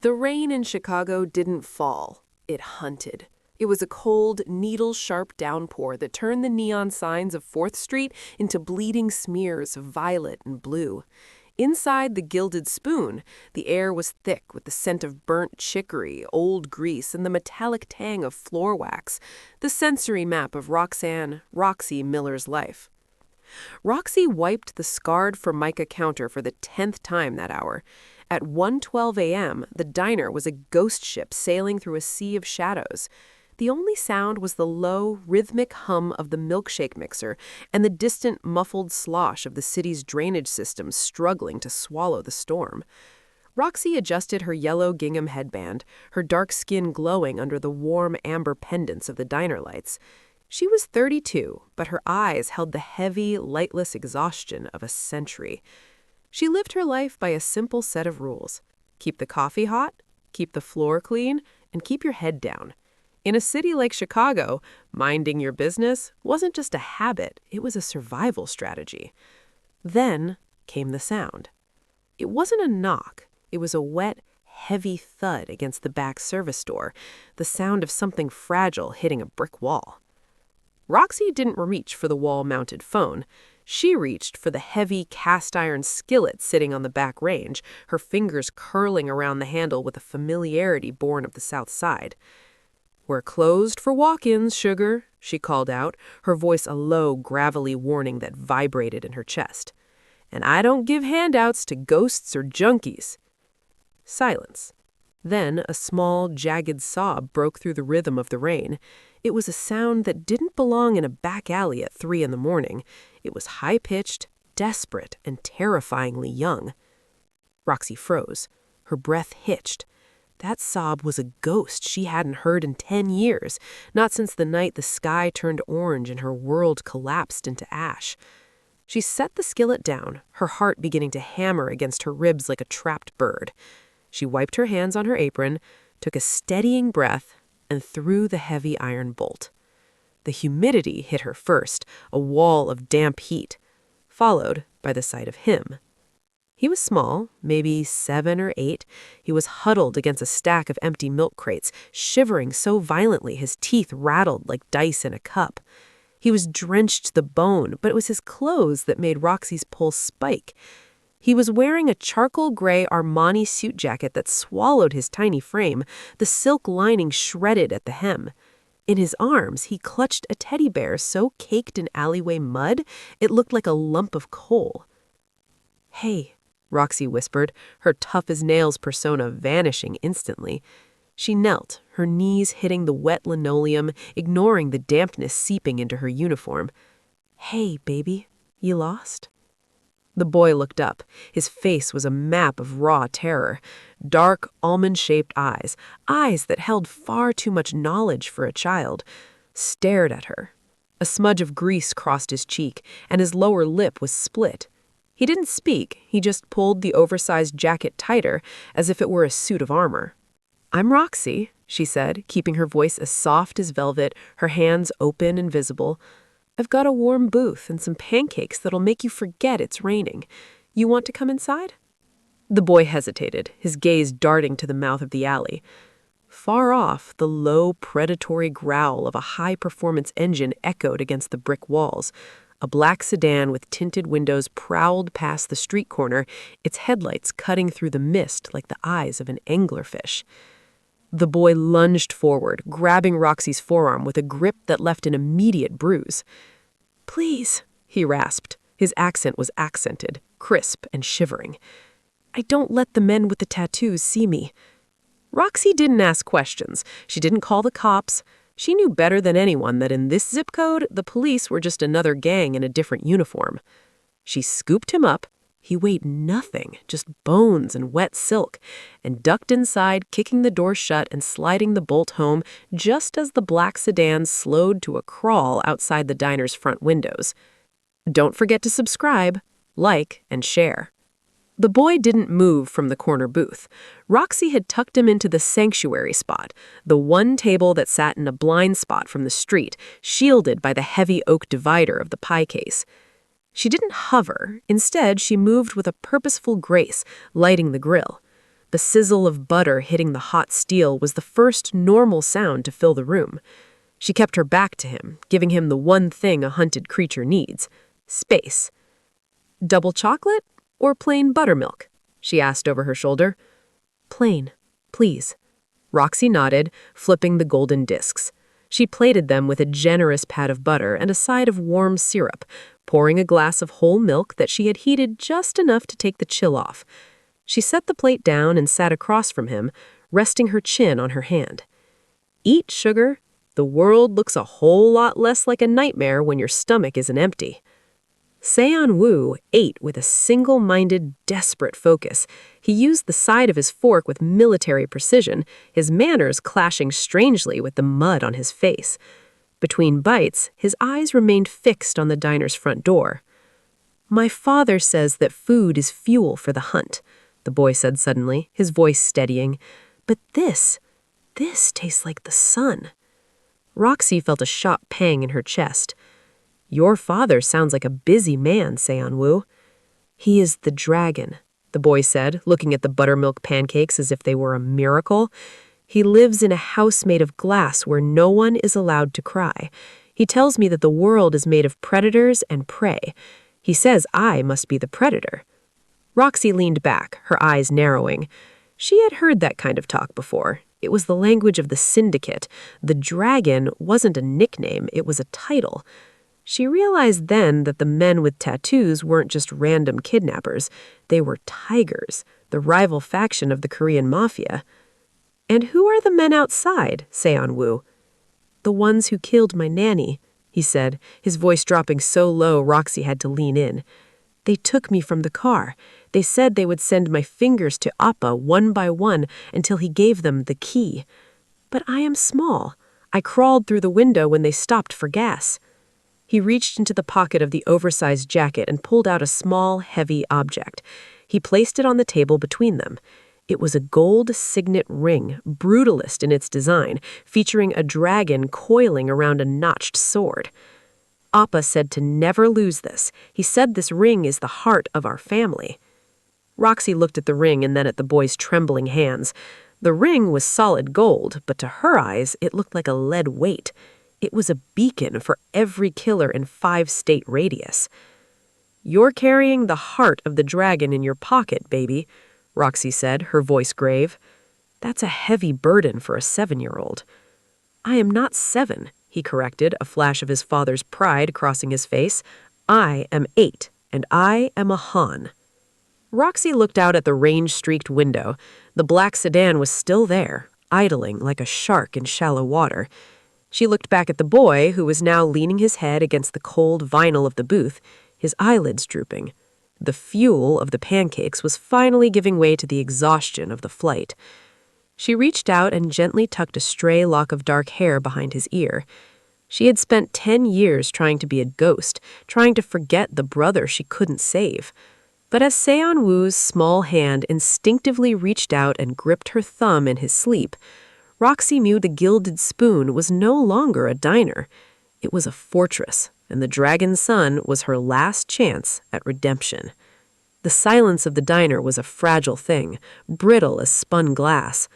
The rain in Chicago didn't fall. It hunted. It was a cold, needle-sharp downpour that turned the neon signs of 4th Street into bleeding smears of violet and blue. Inside the Gilded Spoon, the air was thick with the scent of burnt chicory, old grease, and the metallic tang of floor wax, the sensory map of Roxy Miller's life. Roxy wiped the scarred Formica counter for the 10th time that hour. At 1:12 a.m., the diner was a ghost ship sailing through a sea of shadows. The only sound was the low, rhythmic hum of the milkshake mixer and the distant, muffled slosh of the city's drainage system struggling to swallow the storm. Roxy adjusted her yellow gingham headband, her dark skin glowing under the warm amber pendants of the diner lights. She was 32, but her eyes held the heavy, lightless exhaustion of a century. She lived her life by a simple set of rules. Keep the coffee hot, keep the floor clean, and keep your head down. In a city like Chicago, minding your business wasn't just a habit, it was a survival strategy. Then came the sound. It wasn't a knock, it was a wet, heavy thud against the back service door, the sound of something fragile hitting a brick wall. Roxy didn't reach for the wall-mounted phone. She reached for the heavy cast-iron skillet sitting on the back range, her fingers curling around the handle with a familiarity born of the South Side. "We're closed for walk-ins, sugar," she called out, her voice a low, gravelly warning that vibrated in her chest. "And I don't give handouts to ghosts or junkies." Silence. Then a small, jagged sob broke through the rhythm of the rain. It was a sound that didn't belong in a back alley at 3 in the morning. It was high-pitched, desperate, and terrifyingly young. Roxy froze. Her breath hitched. That sob was a ghost she hadn't heard in 10 years, not since the night the sky turned orange and her world collapsed into ash. She set the skillet down, her heart beginning to hammer against her ribs like a trapped bird. She wiped her hands on her apron, took a steadying breath, and threw the heavy iron bolt. The humidity hit her first, a wall of damp heat, followed by the sight of him. He was small, maybe 7 or 8. He was huddled against a stack of empty milk crates, shivering so violently his teeth rattled like dice in a cup. He was drenched to the bone, but it was his clothes that made Roxy's pulse spike. He was wearing a charcoal gray Armani suit jacket that swallowed his tiny frame, the silk lining shredded at the hem. In his arms, he clutched a teddy bear so caked in alleyway mud, it looked like a lump of coal. "Hey," Roxy whispered, her tough-as-nails persona vanishing instantly. She knelt, her knees hitting the wet linoleum, ignoring the dampness seeping into her uniform. "Hey, baby, you lost?" The boy looked up. His face was a map of raw terror. Dark, almond-shaped eyes that held far too much knowledge for a child, stared at her. A smudge of grease crossed his cheek, and his lower lip was split. He didn't speak, he just pulled the oversized jacket tighter, as if it were a suit of armor. "I'm Roxy," she said, keeping her voice as soft as velvet, her hands open and visible. "I've got a warm booth and some pancakes that'll make you forget it's raining. You want to come inside?" The boy hesitated, his gaze darting to the mouth of the alley. Far off, the low, predatory growl of a high-performance engine echoed against the brick walls. A black sedan with tinted windows prowled past the street corner, its headlights cutting through the mist like the eyes of an anglerfish. The boy lunged forward, grabbing Roxy's forearm with a grip that left an immediate bruise. "Please," he rasped. His accent was accented, crisp, and shivering. "I don't let the men with the tattoos see me." Roxy didn't ask questions. She didn't call the cops. She knew better than anyone that in this zip code, the police were just another gang in a different uniform. She scooped him up. He weighed nothing, just bones and wet silk, and ducked inside, kicking the door shut and sliding the bolt home just as the black sedan slowed to a crawl outside the diner's front windows. Don't forget to subscribe, like, and share. The boy didn't move from the corner booth. Roxy had tucked him into the sanctuary spot, the one table that sat in a blind spot from the street, shielded by the heavy oak divider of the pie case. She didn't hover. Instead, she moved with a purposeful grace, lighting the grill. The sizzle of butter hitting the hot steel was the first normal sound to fill the room. She kept her back to him, giving him the one thing a hunted creature needs: space. "Double chocolate or plain buttermilk?" she asked over her shoulder. "Plain, please." Roxy nodded, flipping the golden discs. She plated them with a generous pat of butter and a side of warm syrup, pouring a glass of whole milk that she had heated just enough to take the chill off. She set the plate down and sat across from him, resting her chin on her hand. "Eat, sugar. The world looks a whole lot less like a nightmare when your stomach isn't empty." Seon-woo ate with a single-minded, desperate focus. He used the side of his fork with military precision, his manners clashing strangely with the mud on his face. Between bites, his eyes remained fixed on the diner's front door. "My father says that food is fuel for the hunt," the boy said suddenly, his voice steadying. "But this tastes like the sun." Roxy felt a sharp pang in her chest. "Your father sounds like a busy man, Seon-woo." "He is the dragon," the boy said, looking at the buttermilk pancakes as if they were a miracle. "He lives in a house made of glass where no one is allowed to cry. He tells me that the world is made of predators and prey. He says I must be the predator." Roxy leaned back, her eyes narrowing. She had heard that kind of talk before. It was the language of the syndicate. The dragon wasn't a nickname, it was a title. She realized then that the men with tattoos weren't just random kidnappers. They were tigers, the rival faction of the Korean Mafia. "And who are the men outside?" Seon-woo. "The ones who killed my nanny," he said, his voice dropping so low Roxy had to lean in. "They took me from the car. They said they would send my fingers to Appa one by one until he gave them the key. But I am small. I crawled through the window when they stopped for gas." He reached into the pocket of the oversized jacket and pulled out a small, heavy object. He placed it on the table between them. It was a gold signet ring, brutalist in its design, featuring a dragon coiling around a notched sword. "Appa said to never lose this. He said this ring is the heart of our family." Roxy looked at the ring and then at the boy's trembling hands. The ring was solid gold, but to her eyes, it looked like a lead weight. It was a beacon for every killer in 5-state radius. "You're carrying the heart of the dragon in your pocket, baby," Roxy said, her voice grave. "That's a heavy burden for a 7-year-old. "I am not 7, he corrected, a flash of his father's pride crossing his face. "I am 8, and I am a Han." Roxy looked out at the rain-streaked window. The black sedan was still there, idling like a shark in shallow water. She looked back at the boy, who was now leaning his head against the cold vinyl of the booth, his eyelids drooping. The fuel of the pancakes was finally giving way to the exhaustion of the flight. She reached out and gently tucked a stray lock of dark hair behind his ear. She had spent 10 years trying to be a ghost, trying to forget the brother she couldn't save. But as Seon-woo's small hand instinctively reached out and gripped her thumb in his sleep, Roxy knew the gilded spoon was no longer a diner. It was a fortress, and the dragon's son was her last chance at redemption. The silence of the diner was a fragile thing, brittle as spun glass.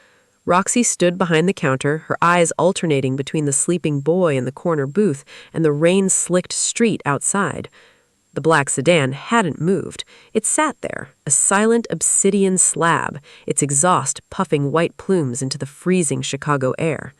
Roxy stood behind the counter, her eyes alternating between the sleeping boy in the corner booth and the rain-slicked street outside. The black sedan hadn't moved. It sat there, a silent obsidian slab, its exhaust puffing white plumes into the freezing Chicago air.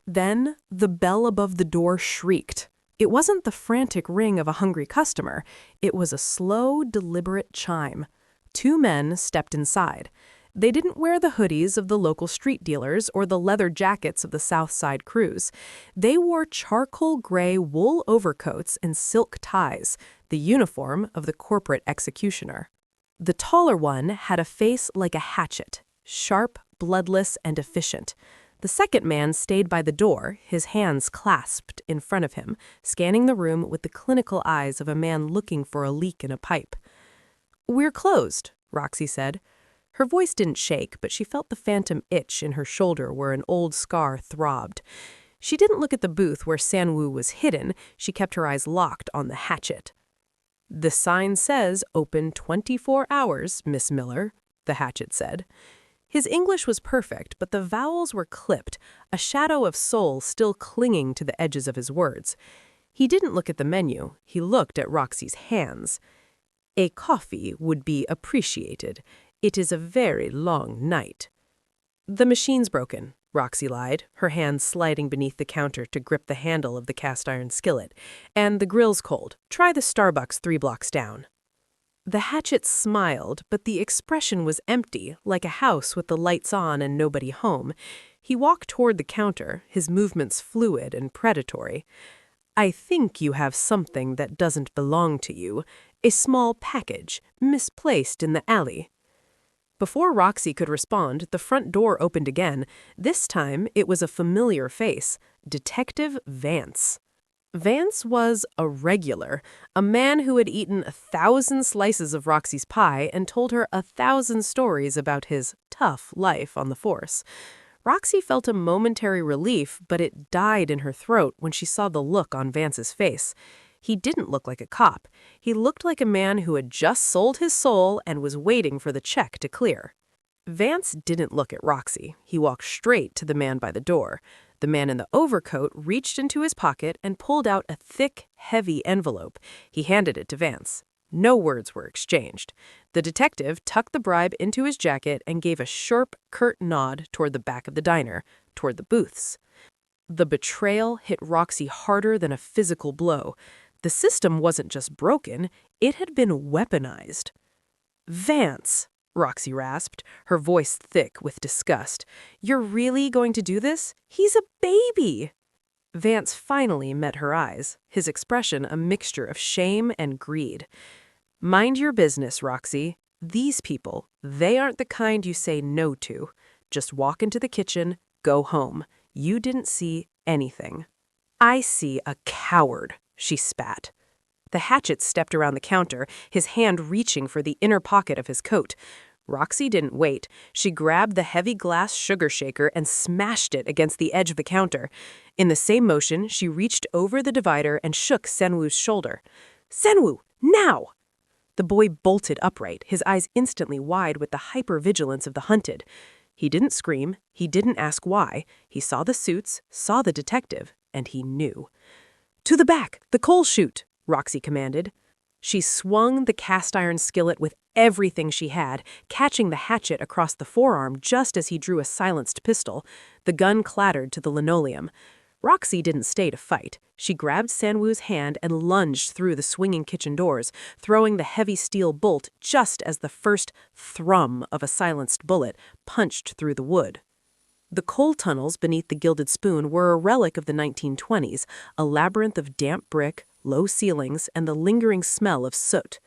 Then the bell above the door shrieked. It wasn't the frantic ring of a hungry customer. It was a slow, deliberate chime. 2 men stepped inside. They didn't wear the hoodies of the local street dealers or the leather jackets of the South Side crews. They wore charcoal gray wool overcoats and silk ties, the uniform of the corporate executioner. The taller one had a face like a hatchet, sharp, bloodless, and efficient. The second man stayed by the door, his hands clasped in front of him, scanning the room with the clinical eyes of a man looking for a leak in a pipe. "We're closed," Roxy said. Her voice didn't shake, but she felt the phantom itch in her shoulder where an old scar throbbed. She didn't look at the booth where Seon-woo was hidden. She kept her eyes locked on the hatchet. "The sign says open 24 hours, Miss Miller," the hatchet said. His English was perfect, but the vowels were clipped, a shadow of soul still clinging to the edges of his words. He didn't look at the menu, he looked at Roxy's hands. "A coffee would be appreciated. It is a very long night." "The machine's broken," Roxy lied, her hands sliding beneath the counter to grip the handle of the cast-iron skillet. "And the grill's cold. Try the Starbucks 3 blocks down." The hatchet smiled, but the expression was empty, like a house with the lights on and nobody home. He walked toward the counter, his movements fluid and predatory. "I think you have something that doesn't belong to you. A small package, misplaced in the alley." Before Roxy could respond, the front door opened again. This time, it was a familiar face, Detective Vance. Vance was a regular, a man who had eaten 1,000 slices of Roxy's pie and told her 1,000 stories about his tough life on the force. Roxy felt a momentary relief, but it died in her throat when she saw the look on Vance's face. He didn't look like a cop. He looked like a man who had just sold his soul and was waiting for the check to clear. Vance didn't look at Roxy. He walked straight to the man by the door. The man in the overcoat reached into his pocket and pulled out a thick, heavy envelope. He handed it to Vance. No words were exchanged. The detective tucked the bribe into his jacket and gave a sharp, curt nod toward the back of the diner, toward the booths. The betrayal hit Roxy harder than a physical blow. The system wasn't just broken, it had been weaponized. "Vance," Roxy rasped, her voice thick with disgust. "You're really going to do this? He's a baby!" Vance finally met her eyes, his expression a mixture of shame and greed. "Mind your business, Roxy. These people, they aren't the kind you say no to. Just walk into the kitchen, go home. You didn't see anything." "I see a coward," she spat. The hatchet stepped around the counter, his hand reaching for the inner pocket of his coat. Roxy didn't wait. She grabbed the heavy glass sugar shaker and smashed it against the edge of the counter. In the same motion, she reached over the divider and shook Senwoo's shoulder. "Senwoo, now!" The boy bolted upright, his eyes instantly wide with the hypervigilance of the hunted. He didn't scream. He didn't ask why. He saw the suits, saw the detective, and he knew. "To the back, the coal chute," Roxy commanded. She swung the cast-iron skillet with everything she had, catching the hatchet across the forearm just as he drew a silenced pistol. The gun clattered to the linoleum. Roxy didn't stay to fight. She grabbed Senwoo's hand and lunged through the swinging kitchen doors, throwing the heavy steel bolt just as the first thrum of a silenced bullet punched through the wood. The coal tunnels beneath the Gilded Spoon were a relic of the 1920s, a labyrinth of damp brick, low ceilings, and the lingering smell of soot.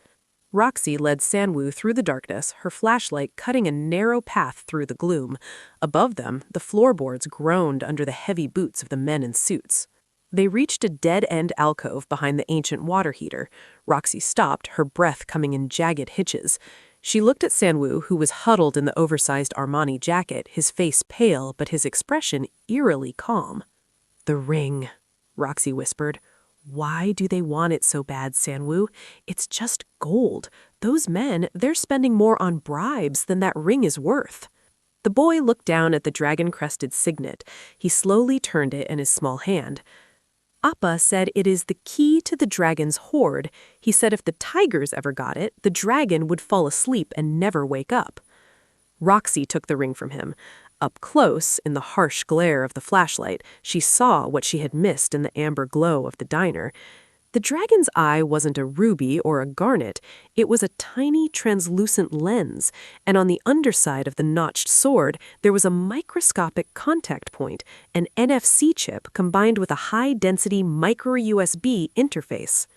Roxy led Senwoo through the darkness, her flashlight cutting a narrow path through the gloom. Above them, the floorboards groaned under the heavy boots of the men in suits. They reached a dead-end alcove behind the ancient water heater. Roxy stopped, her breath coming in jagged hitches. She looked at Senwoo, who was huddled in the oversized Armani jacket, his face pale but his expression eerily calm. "The ring," Roxy whispered. "Why do they want it so bad, Senwoo? It's just gold. Those men, they're spending more on bribes than that ring is worth." The boy looked down at the dragon-crested signet. He slowly turned it in his small hand. "Appa said it is the key to the dragon's hoard. He said if the tigers ever got it, the dragon would fall asleep and never wake up." Roxy took the ring from him. Up close, in the harsh glare of the flashlight, she saw what she had missed in the amber glow of the diner. The dragon's eye wasn't a ruby or a garnet. It was a tiny, translucent lens, and on the underside of the notched sword, there was a microscopic contact point, an NFC chip combined with a high-density micro-USB interface.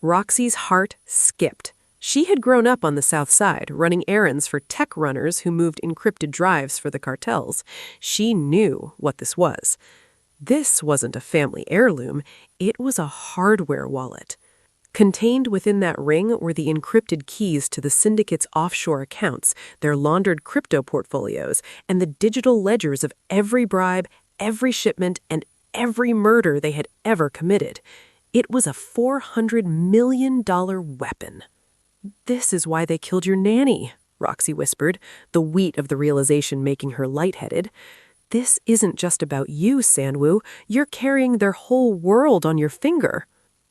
Roxy's heart skipped. She had grown up on the South Side, running errands for tech runners who moved encrypted drives for the cartels. She knew what this was. This wasn't a family heirloom, it was a hardware wallet. Contained within that ring were the encrypted keys to the syndicate's offshore accounts, their laundered crypto portfolios, and the digital ledgers of every bribe, every shipment, and every murder they had ever committed. It was a $400 million weapon. "This is why they killed your nanny," Roxy whispered, the weight of the realization making her lightheaded. This isn't just about you, Sanwoo. You're carrying their whole world on your finger.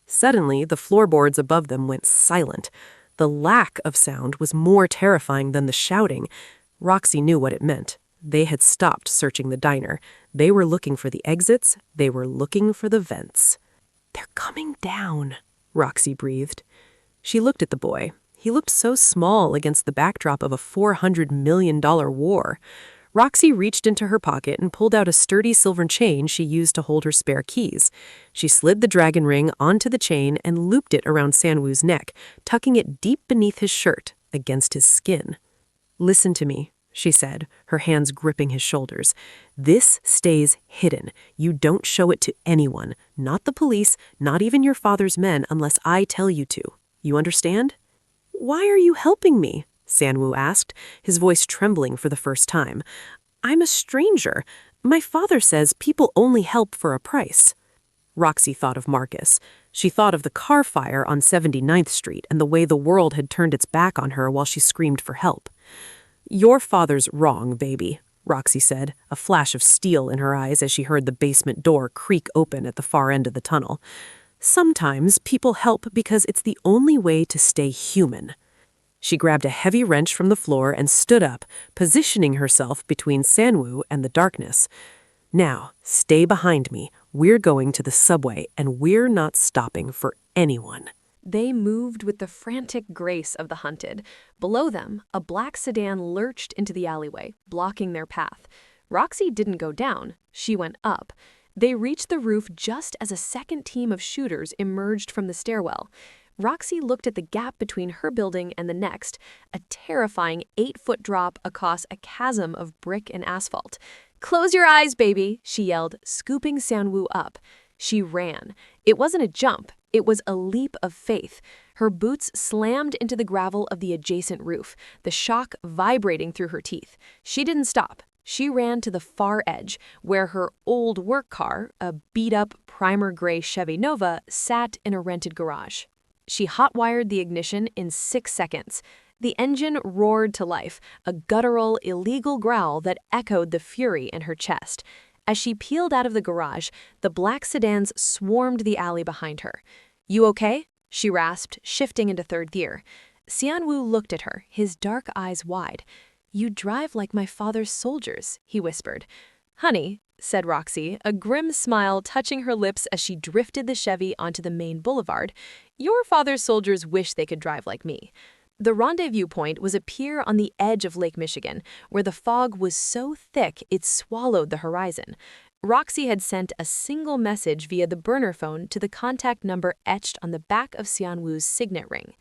Suddenly, the floorboards above them went silent. The lack of sound was more terrifying than the shouting. Roxy knew what it meant. They had stopped searching the diner. They were looking for the exits. They were looking for the vents. "They're coming down," Roxy breathed. She looked at the boy. He looked so small against the backdrop of a $400 million war. Roxy reached into her pocket and pulled out a sturdy silver chain she used to hold her spare keys. She slid the dragon ring onto the chain and looped it around Sanwoo's neck, tucking it deep beneath his shirt, against his skin. "Listen to me," she said, her hands gripping his shoulders. "This stays hidden. You don't show it to anyone, not the police, not even your father's men, unless I tell you to. You understand?" "Why are you helping me?" Sanwoo asked, his voice trembling for the first time. "I'm a stranger. My father says people only help for a price." Roxy thought of Marcus. She thought of the car fire on 79th Street and the way the world had turned its back on her while she screamed for help. "Your father's wrong, baby," Roxy said, a flash of steel in her eyes as she heard the basement door creak open at the far end of the tunnel. "Sometimes people help because it's the only way to stay human." She grabbed a heavy wrench from the floor and stood up, positioning herself between Sanwoo and the darkness. "Now, stay behind me. We're going to the subway, and we're not stopping for anyone." They moved with the frantic grace of the hunted. Below them, a black sedan lurched into the alleyway, blocking their path. Roxy didn't go down. She went up. They reached the roof just as a second team of shooters emerged from the stairwell. Roxy looked at the gap between her building and the next, a terrifying 8-foot drop across a chasm of brick and asphalt. "Close your eyes, baby," she yelled, scooping Sanwoo up. She ran. It wasn't a jump. It was a leap of faith. Her boots slammed into the gravel of the adjacent roof, the shock vibrating through her teeth. She didn't stop. She ran to the far edge, where her old work car, a beat-up primer gray Chevy Nova, sat in a rented garage. She hot-wired the ignition in 6 seconds. The engine roared to life, a guttural, illegal growl that echoed the fury in her chest. As she peeled out of the garage, the black sedans swarmed the alley behind her. "You okay?" she rasped, shifting into third gear. Sanwoo looked at her, his dark eyes wide. "You drive like my father's soldiers," he whispered. "Honey," said Roxy, a grim smile touching her lips as she drifted the Chevy onto the main boulevard, "your father's soldiers wish they could drive like me." The rendezvous point was a pier on the edge of Lake Michigan, where the fog was so thick it swallowed the horizon. Roxy had sent a single message via the burner phone to the contact number etched on the back of Sanwoo's signet ring.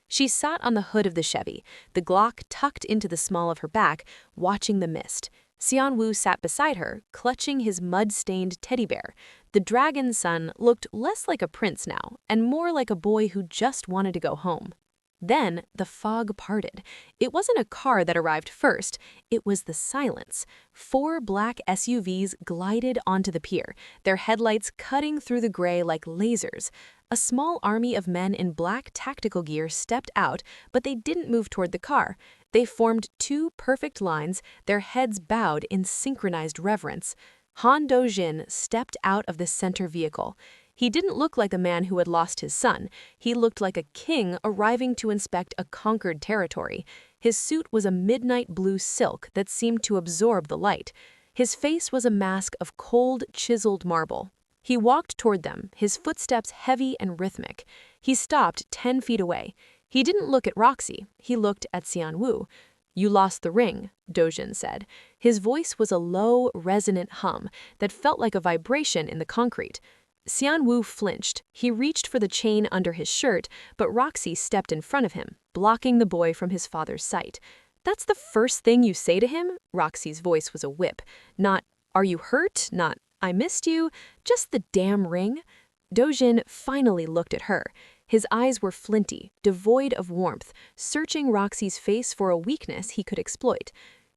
She sat on the hood of the Chevy, the Glock tucked into the small of her back, watching the mist. Sanwoo sat beside her, clutching his mud-stained teddy bear. The dragon's son looked less like a prince now, and more like a boy who just wanted to go home. Then the fog parted. It wasn't a car that arrived first, it was the silence. 4 black SUVs glided onto the pier, their headlights cutting through the gray like lasers. A small army of men in black tactical gear stepped out, but they didn't move toward the car. They formed 2 perfect lines, their heads bowed in synchronized reverence. Han Do-jin stepped out of the center vehicle. He didn't look like a man who had lost his son. He looked like a king arriving to inspect a conquered territory. His suit was a midnight blue silk that seemed to absorb the light. His face was a mask of cold, chiseled marble. He walked toward them, his footsteps heavy and rhythmic. He stopped 10 feet away. He didn't look at Roxy. He looked at Sanwoo. "You lost the ring," Do-jin said. His voice was a low, resonant hum that felt like a vibration in the concrete. Sanwoo flinched. He reached for the chain under his shirt, but Roxy stepped in front of him, blocking the boy from his father's sight. "That's the first thing you say to him?" Roxy's voice was a whip. Not, "Are you hurt?" Not, "I missed you." Just the damn ring. Do-jin finally looked at her. His eyes were flinty, devoid of warmth, searching Roxy's face for a weakness he could exploit.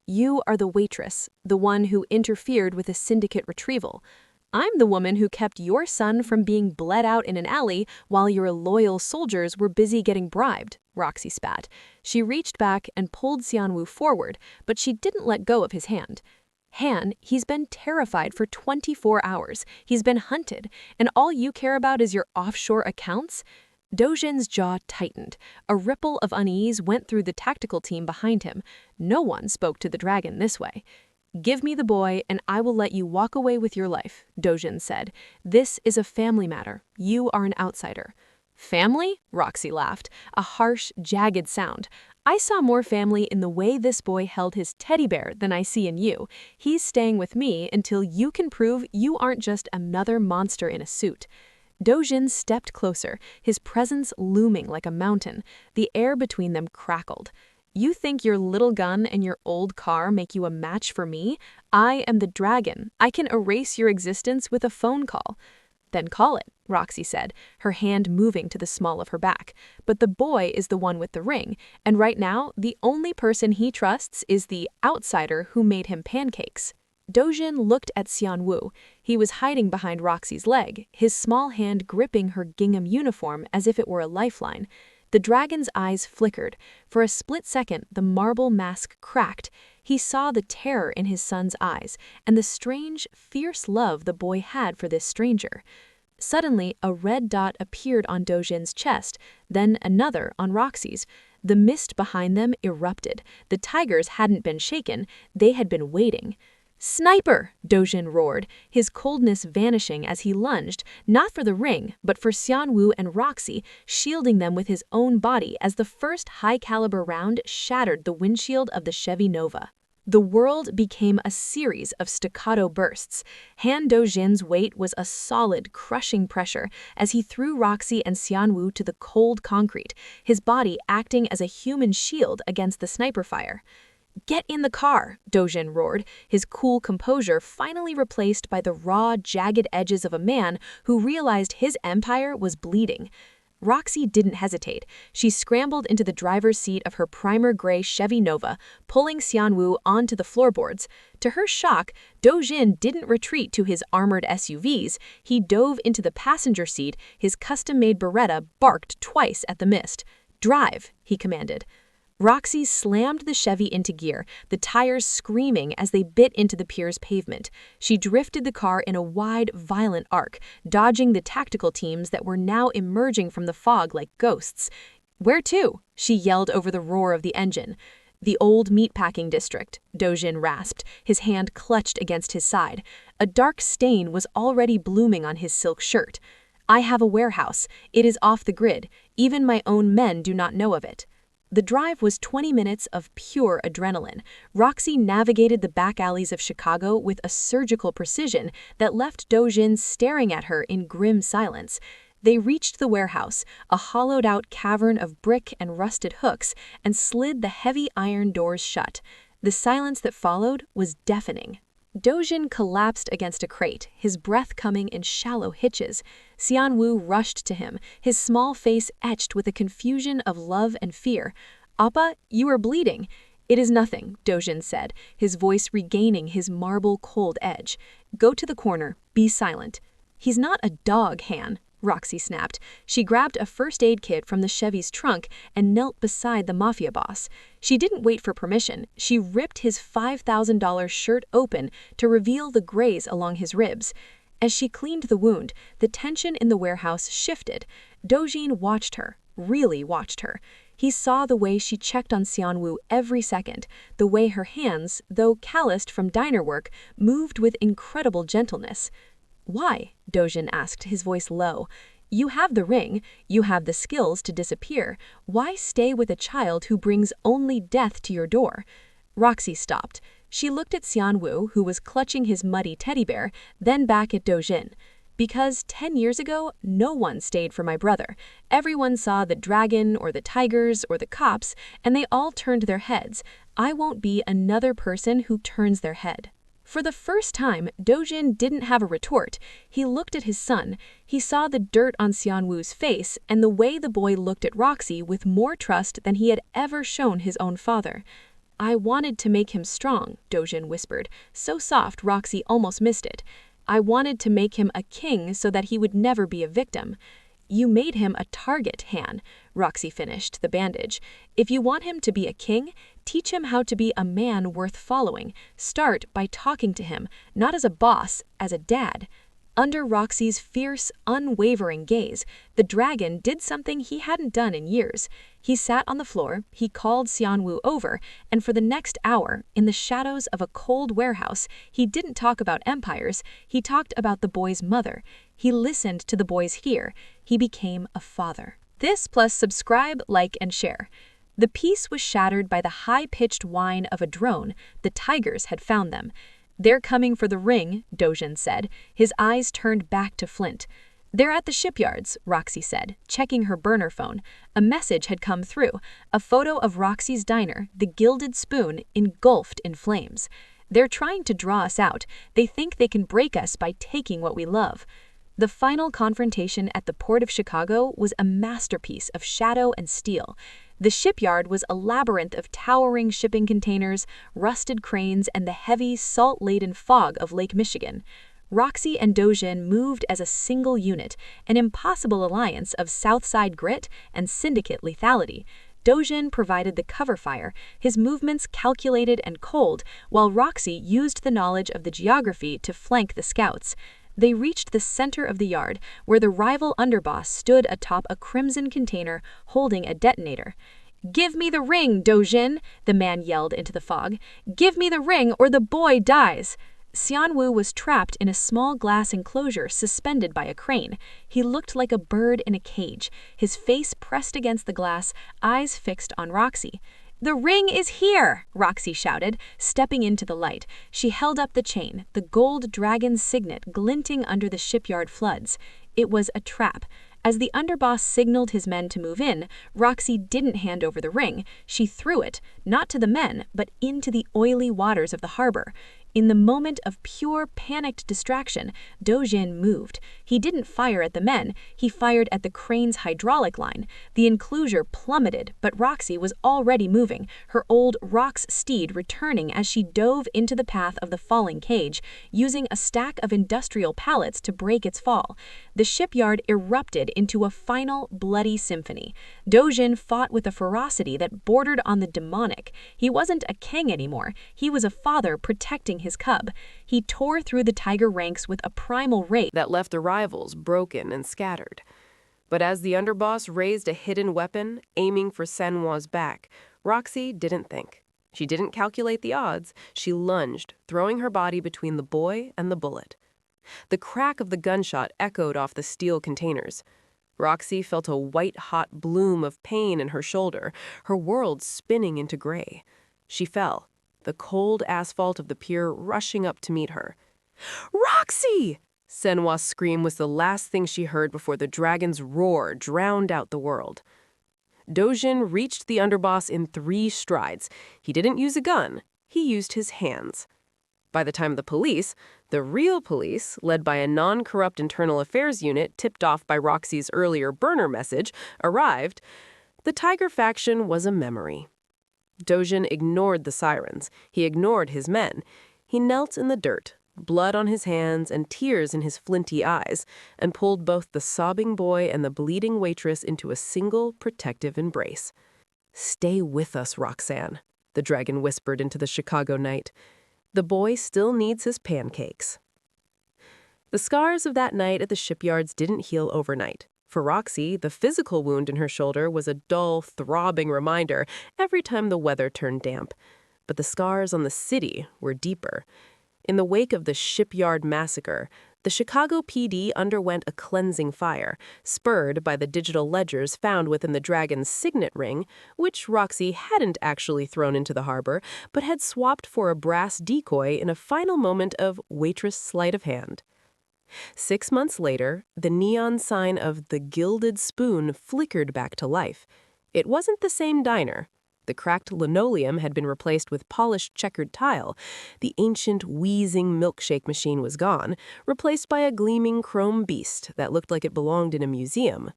"You are the waitress, the one who interfered with a syndicate retrieval. I'm the woman who kept your son from being bled out in an alley while your loyal soldiers were busy getting bribed. Roxy spat. She reached back and pulled Xianwu forward, but she didn't let go of his hand. Han, he's been terrified for 24 hours. He's been hunted, and all you care about is your offshore accounts? Dojin's jaw tightened. A ripple of unease went through the tactical team behind him. No one spoke to the dragon this way. "Give me the boy, and I will let you walk away with your life," Dojin said. "This is a family matter. You are an outsider." "Family?" Roxy laughed, a harsh, jagged sound. "I saw more family in the way this boy held his teddy bear than I see in you. He's staying with me until you can prove you aren't just another monster in a suit." Dojin stepped closer, his presence looming like a mountain. The air between them crackled. "You think your little gun and your old car make you a match for me? I am the dragon. I can erase your existence with a phone call." "Then call it," Roxy said, her hand moving to the small of her back. "But the boy is the one with the ring, and right now, the only person he trusts is the outsider who made him pancakes." Dojin looked at Xianwu. He was hiding behind Roxy's leg, his small hand gripping her gingham uniform as if it were a lifeline. The dragon's eyes flickered. For a split second, the marble mask cracked. He saw the terror in his son's eyes, and the strange, fierce love the boy had for this stranger. Suddenly, a red dot appeared on Dojin's chest, then another on Roxy's. The mist behind them erupted. The tigers hadn't been shaken, they had been waiting. "Sniper!" Dojin roared, his coldness vanishing as he lunged, not for the ring, but for Xianwu and Roxy, shielding them with his own body as the first high-caliber round shattered the windshield of the Chevy Nova. The world became a series of staccato bursts. Han Dojin's weight was a solid, crushing pressure as he threw Roxy and Xianwu to the cold concrete, his body acting as a human shield against the sniper fire. "Get in the car," Dojin roared, his cool composure finally replaced by the raw, jagged edges of a man who realized his empire was bleeding. Roxy didn't hesitate. She scrambled into the driver's seat of her primer gray Chevy Nova, pulling Xianwu onto the floorboards. To her shock, Dojin didn't retreat to his armored SUVs. He dove into the passenger seat, his custom-made Beretta barked twice at the mist. "Drive," he commanded. Roxy slammed the Chevy into gear, the tires screaming as they bit into the pier's pavement. She drifted the car in a wide, violent arc, dodging the tactical teams that were now emerging from the fog like ghosts. "Where to?" she yelled over the roar of the engine. "The old meatpacking district," Dojin rasped, his hand clutched against his side. A dark stain was already blooming on his silk shirt. "I have a warehouse. It is off the grid. Even my own men do not know of it." The drive was 20 minutes of pure adrenaline. Roxy navigated the back alleys of Chicago with a surgical precision that left Dojin staring at her in grim silence. They reached the warehouse, a hollowed-out cavern of brick and rusted hooks, and slid the heavy iron doors shut. The silence that followed was deafening. Dojin collapsed against a crate, his breath coming in shallow hitches. Xianwu rushed to him, his small face etched with a confusion of love and fear. "Appa, you are bleeding." "It is nothing," Dojin said, his voice regaining his marble-cold edge. "Go to the corner. Be silent." "He's not a dog, Han," Roxy snapped. She grabbed a first aid kit from the Chevy's trunk and knelt beside the Mafia Boss. She didn't wait for permission. She ripped his $5,000 shirt open to reveal the graze along his ribs. As she cleaned the wound, the tension in the warehouse shifted. Dojin watched her, really watched her. He saw the way she checked on Xianwu every second, the way her hands, though calloused from diner work, moved with incredible gentleness. "Why?" Dojin asked, his voice low. "You have the ring, you have the skills to disappear. Why stay with a child who brings only death to your door?" Roxy stopped. She looked at Xianwu, who was clutching his muddy teddy bear, then back at Dojin. "Because 10 years ago, no one stayed for my brother. Everyone saw the dragon or the tigers or the cops, and they all turned their heads. I won't be another person who turns their head." For the first time, Dojin didn't have a retort. He looked at his son. He saw the dirt on Xianwu's face and the way the boy looked at Roxy with more trust than he had ever shown his own father. "I wanted to make him strong," Dojin whispered, so soft Roxy almost missed it. "I wanted to make him a king so that he would never be a victim." You made him a target, Han. Roxy finished the bandage. If you want him to be a king, teach him how to be a man worth following. Start by talking to him, not as a boss, as a dad. Under Roxy's fierce, unwavering gaze, the dragon did something he hadn't done in years. He sat on the floor, he called Xianwu over, and for the next hour, in the shadows of a cold warehouse, he didn't talk about empires, he talked about the boy's mother. He listened to the boy's fear. He became a father. This plus subscribe, like, and share. The peace was shattered by the high-pitched whine of a drone. The tigers had found them. "They're coming for the ring," Dojin said, his eyes turned back to Flint. "They're at the shipyards," Roxy said, checking her burner phone. A message had come through, a photo of Roxy's diner, the gilded spoon, engulfed in flames. "They're trying to draw us out. They think they can break us by taking what we love." The final confrontation at the port of Chicago was a masterpiece of shadow and steel. The shipyard was a labyrinth of towering shipping containers, rusted cranes, and the heavy, salt-laden fog of Lake Michigan. Roxy and Dojin moved as a single unit, an impossible alliance of Southside grit and syndicate lethality. Dojin provided the cover fire, his movements calculated and cold, while Roxy used the knowledge of the geography to flank the scouts. They reached the center of the yard, where the rival underboss stood atop a crimson container holding a detonator. "Give me the ring, Dojin!" the man yelled into the fog. "Give me the ring or the boy dies!" Xianwu was trapped in a small glass enclosure suspended by a crane. He looked like a bird in a cage, his face pressed against the glass, eyes fixed on Roxy. "The ring is here!" Roxy shouted, stepping into the light. She held up the chain, the gold dragon's signet glinting under the shipyard floods. It was a trap. As the underboss signaled his men to move in, Roxy didn't hand over the ring. She threw it, not to the men, but into the oily waters of the harbor. In the moment of pure panicked distraction, Dojin moved. He didn't fire at the men, he fired at the crane's hydraulic line. The enclosure plummeted, but Roxy was already moving, her old Rox steed returning as she dove into the path of the falling cage, using a stack of industrial pallets to break its fall. The shipyard erupted into a final, bloody symphony. Dojin fought with a ferocity that bordered on the demonic. He wasn't a king anymore, he was a father protecting his cub. He tore through the tiger ranks with a primal rage that left the rivals broken and scattered. But as the underboss raised a hidden weapon, aiming for Senwa's back, Roxy didn't think. She didn't calculate the odds. She lunged, throwing her body between the boy and the bullet. The crack of the gunshot echoed off the steel containers. Roxy felt a white-hot bloom of pain in her shoulder, her world spinning into gray. She fell, the cold asphalt of the pier rushing up to meet her. "Roxy!" Senwa's scream was the last thing she heard before the dragon's roar drowned out the world. Dojin reached the underboss in 3 strides. He didn't use a gun. He used his hands. By the time the police, the real police, led by a non-corrupt internal affairs unit tipped off by Roxy's earlier burner message, arrived, the Tiger faction was a memory. Dojin ignored the sirens. He ignored his men. He knelt in the dirt, blood on his hands and tears in his flinty eyes, and pulled both the sobbing boy and the bleeding waitress into a single protective embrace. "Stay with us, Roxanne," the dragon whispered into the Chicago night. "The boy still needs his pancakes." The scars of that night at the shipyards didn't heal overnight. For Roxy, the physical wound in her shoulder was a dull, throbbing reminder every time the weather turned damp. But the scars on the city were deeper. In the wake of the shipyard massacre, the Chicago PD underwent a cleansing fire, spurred by the digital ledgers found within the dragon's signet ring, which Roxy hadn't actually thrown into the harbor, but had swapped for a brass decoy in a final moment of waitress sleight of hand. 6 months later, the neon sign of the Gilded Spoon flickered back to life. It wasn't the same diner. The cracked linoleum had been replaced with polished checkered tile. The ancient, wheezing milkshake machine was gone, replaced by a gleaming chrome beast that looked like it belonged in a museum.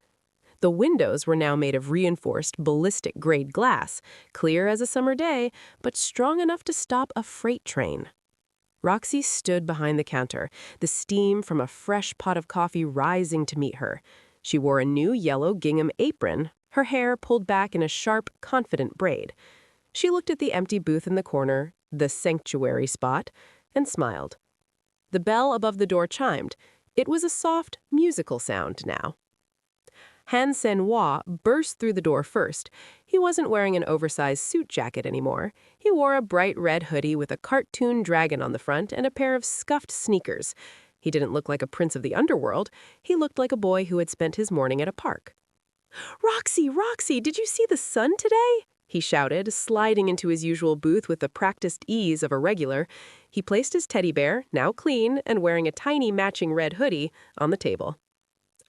The windows were now made of reinforced ballistic-grade glass, clear as a summer day, but strong enough to stop a freight train. Roxy stood behind the counter, the steam from a fresh pot of coffee rising to meet her. She wore a new yellow gingham apron, her hair pulled back in a sharp, confident braid. She looked at the empty booth in the corner, the sanctuary spot, and smiled. The bell above the door chimed. It was a soft, musical sound now. Han Sen-hwa burst through the door first. He wasn't wearing an oversized suit jacket anymore. He wore a bright red hoodie with a cartoon dragon on the front and a pair of scuffed sneakers. He didn't look like a prince of the underworld. He looked like a boy who had spent his morning at a park. "Roxy, Roxy, did you see the sun today?" he shouted, sliding into his usual booth with the practiced ease of a regular. He placed his teddy bear, now clean and wearing a tiny matching red hoodie, on the table.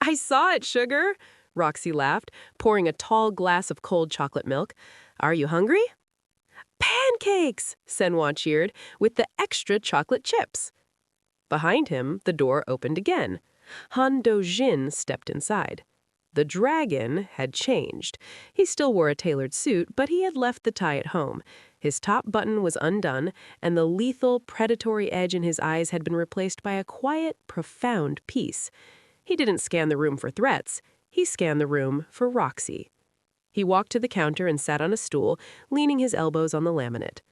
"I saw it, sugar," Roxy laughed, pouring a tall glass of cold chocolate milk. "Are you hungry?" "Pancakes!" Sen-hwa cheered, "with the extra chocolate chips." Behind him, the door opened again. Han Do-jin stepped inside. The dragon had changed. He still wore a tailored suit, but he had left the tie at home. His top button was undone, and the lethal, predatory edge in his eyes had been replaced by a quiet, profound peace. He didn't scan the room for threats. He scanned the room for Roxy. He walked to the counter and sat on a stool, leaning his elbows on the laminate.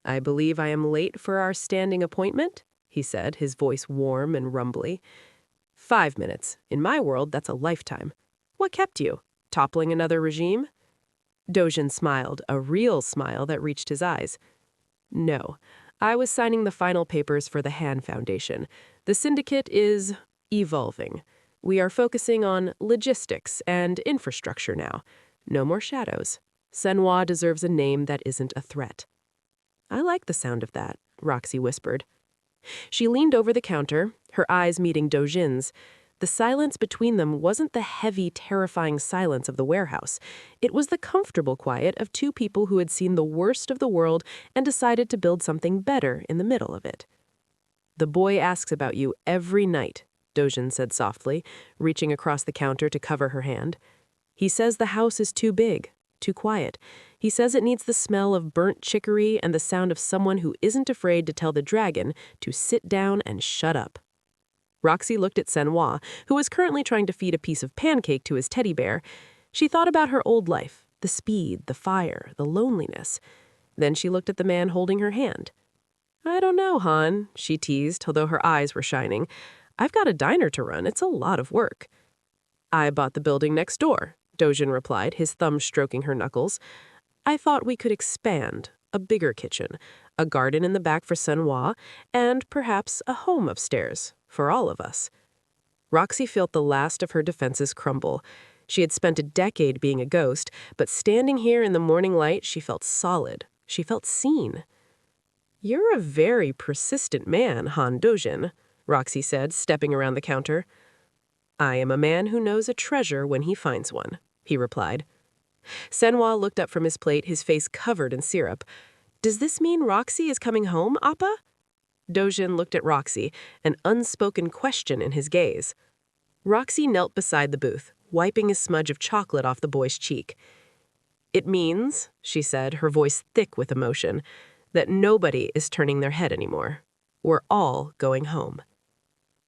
"I believe I am late for our standing appointment," he said, his voice warm and rumbly. 5 minutes. In my world, that's a lifetime. What kept you? Toppling another regime? Do-jin smiled, a real smile that reached his eyes. "No, I was signing the final papers for the Han Foundation. The syndicate is evolving. We are focusing on logistics and infrastructure now. No more shadows. Sen-hwa deserves a name that isn't a threat." "I like the sound of that," Roxy whispered. She leaned over the counter, her eyes meeting Do-jin's. The silence between them wasn't the heavy, terrifying silence of the warehouse. It was the comfortable quiet of two people who had seen the worst of the world and decided to build something better in the middle of it. "The boy asks about you every night," Do-jin said softly, reaching across the counter to cover her hand. "He says the house is too big, too quiet. He says it needs the smell of burnt chicory and the sound of someone who isn't afraid to tell the dragon to sit down and shut up." Roxy looked at Sen-hwa, who was currently trying to feed a piece of pancake to his teddy bear. She thought about her old life, the speed, the fire, the loneliness. Then she looked at the man holding her hand. "I don't know, Han," she teased, although her eyes were shining. "I've got a diner to run. It's a lot of work." "I bought the building next door," Do-jin replied, his thumb stroking her knuckles. "I thought we could expand, a bigger kitchen, a garden in the back for Sen-hwa, and perhaps a home upstairs for all of us." Roxy felt the last of her defenses crumble. She had spent a decade being a ghost, but standing here in the morning light, she felt solid. She felt seen. "You're a very persistent man, Han Do-jin," Roxy said, stepping around the counter. "I am a man who knows a treasure when he finds one," he replied. Sen-hwa looked up from his plate, his face covered in syrup. "Does this mean Roxy is coming home, Appa?" Do-jin looked at Roxy, an unspoken question in his gaze. Roxy knelt beside the booth, wiping a smudge of chocolate off the boy's cheek. "It means," she said, her voice thick with emotion, "that nobody is turning their head anymore. We're all going home."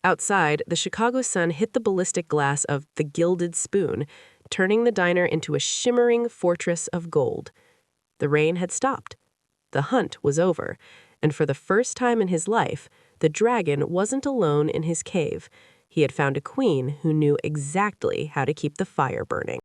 Outside, the Chicago sun hit the ballistic glass of The Gilded Spoon, turning the diner into a shimmering fortress of gold. The rain had stopped. The hunt was over, and for the first time in his life, the dragon wasn't alone in his cave. He had found a queen who knew exactly how to keep the fire burning.